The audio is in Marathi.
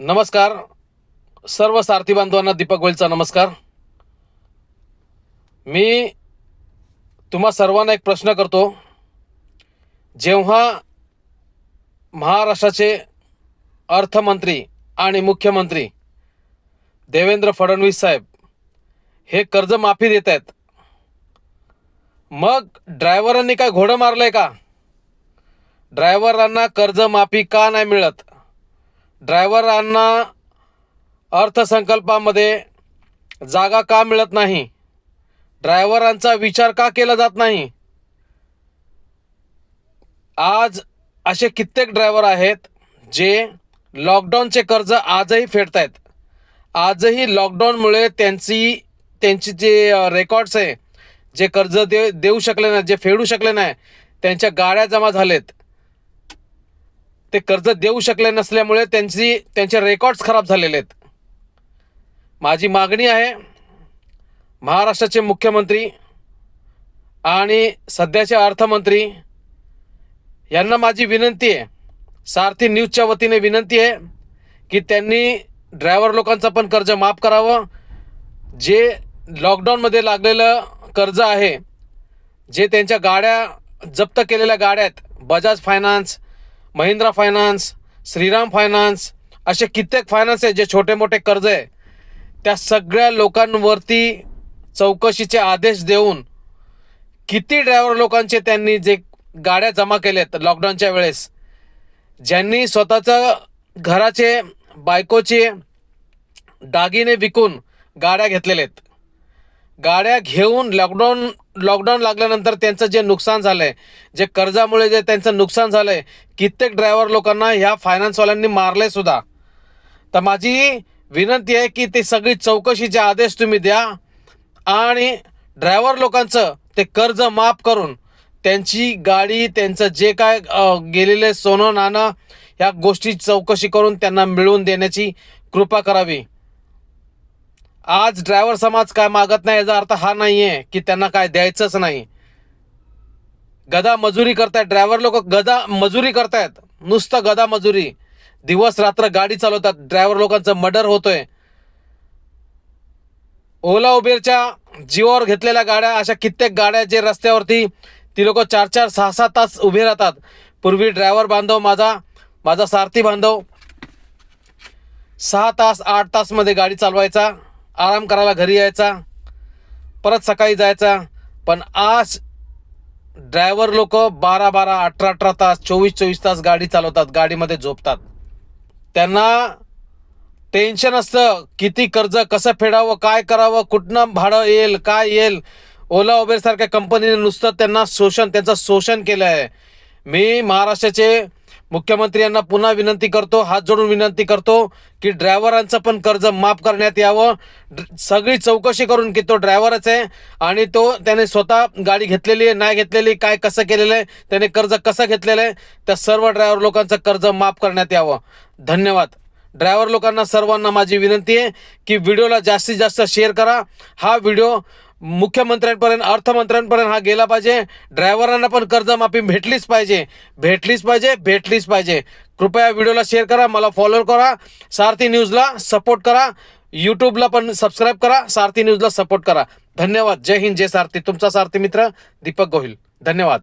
नमस्कार. सर्व सारथी बांधवांना दीपक गोयलचा नमस्कार. मी तुम्हा सर्वांना एक प्रश्न करतो. जेव्हा महाराष्ट्राचे अर्थमंत्री आणि मुख्यमंत्री देवेंद्र फडणवीस साहेब हे कर्जमाफी देत आहेत, मग ड्रायव्हरांनी काय घोडं मारलंय का? ड्रायव्हरांना कर्जमाफी का नाही मिळत? ड्रायव्हरांना अर्थसंकल्पामध्ये जागा का मिळत नाही? ड्रायव्हरांचा विचार का केला जात नाही? आज असे कित्येक ड्रायव्हर आहेत जे लॉकडाऊनचे कर्ज आजही फेडतायत. आजही लॉकडाऊनमुळे त्यांची जे रेकॉर्ड्स आहे, जे कर्ज देऊ शकले नाही, जे फेडू शकले नाही, त्यांच्या गाड्या जमा झालेत. ते कर्ज देऊ शकले नसल्यामुळे त्यांचे रेकॉर्ड्स खराब झालेले आहेत. माझी मागणी आहे, महाराष्ट्राचे मुख्यमंत्री आणि सध्याचे अर्थमंत्री यांना माझी विनंती आहे, सारथी न्यूजच्या वतीने विनंती आहे की त्यांनी ड्रायव्हर लोकांचं पण कर्ज माफ करावं. जे लॉकडाऊनमध्ये लागलेलं कर्ज आहे, जे त्यांच्या गाड्या जप्त केलेल्या गाड्या आहेत, Bajaj finance, Mahindra finance, Shriram finance, असे कित्येक फायनान्स आहे जे छोटे मोठे कर्ज आहे, त्या सगळ्या लोकांवरती चौकशीचे आदेश देऊन किती ड्रायव्हर लोकांचे त्यांनी जे गाड्या जमा केल्यात लॉकडाऊनच्या वेळेस, ज्यांनी स्वतःचं घराचे, बायकोचे दागिने विकून गाड्या घेतलेले आहेत. गाड्या घेऊन लॉकडाऊन लागल्यानंतर त्यांचं जे नुकसान झालं आहे, जे कर्जामुळे जे त्यांचं नुकसान झालं आहे, कित्येक ड्रायव्हर लोकांना ह्या फायनान्सवाल्यांनी मारले सुद्धा. तर माझी विनंती आहे की ते सगळी चौकशीचे आदेश तुम्ही द्या आणि ड्रायव्हर लोकांचं ते कर्ज माफ करून त्यांची गाडी, त्यांचं जे काय गेलेले सोनं नाणं, ह्या गोष्टी चौकशी करून त्यांना मिळवून देण्याची कृपा करावी. आज ड्रायव्हर समाज काय मागत नाही याचा अर्थ हा नाही आहे की त्यांना काय द्यायचंच नाही. गदा मजुरी करतायत ड्रायव्हर लोक, गदा मजुरी करतायत, नुसतं गदा मजुरी, दिवस रात्र गाडी चालवतात. ड्रायव्हर लोकांचं मर्डर होतोय. ओला उबेरच्या जीवावर घेतलेल्या गाड्या, अशा कित्येक गाड्या जे रस्त्यावरती ती लोक 4-4, 6-6 तास उभे राहतात. पूर्वी ड्रायव्हर बांधव, माझा सारथी बांधव 6 तास 8 तासमध्ये गाडी चालवायचा, आराम करायला घरी यायचा, परत सकाळी जायचा. पण आज ड्रायव्हर लोक 12-12, 18-18 तास, 24-24 तास गाडी चालवतात, गाडीमध्ये झोपतात. त्यांना टेन्शन असतं किती कर्ज कसं फेडावं, काय करावं, कुठनं भाडं येईल, काय येईल. ओला उबेरसारख्या कंपनीने नुसतं त्यांचं शोषण केलं आहे. मी महाराष्ट्राचे मुख्यमंत्री यांना पुन्हा विनंती करतो, हात जोडून विनंती करतो की ड्रायव्हरांचं पण कर्ज माफ करण्यात यावं. सगळी चौकशी करून की तो ड्रायव्हरच आहे आणि त्याने स्वतः गाडी घेतलेली आहे, नाही घेतलेली, काय कसं केलेलं आहे, त्याने कर्ज कसं घेतलेलं आहे, त्या सर्व ड्रायव्हर लोकांचं कर्ज माफ करण्यात यावं. धन्यवाद. ड्रायव्हर लोकांना सर्वांना माझी विनंती आहे की व्हिडिओला जास्तीत जास्त शेअर करा. हा व्हिडिओ मुख्यमंत्र्यांपर्यंत, अर्थमंत्र्यांपर्यंत हा गेला पाहिजे. ड्रायव्हरांना पण कर्जमाफी भेटलीच पाहिजे. कृपया व्हिडिओला शेअर करा, मला फॉलो करा, सारथी न्यूजला सपोर्ट करा, यूट्यूबला पण सबस्क्राईब करा, सारथी न्यूजला सपोर्ट करा. धन्यवाद. जय हिंद, जय सारथी. तुमचा सारथी मित्र दीपक गोहिल. धन्यवाद.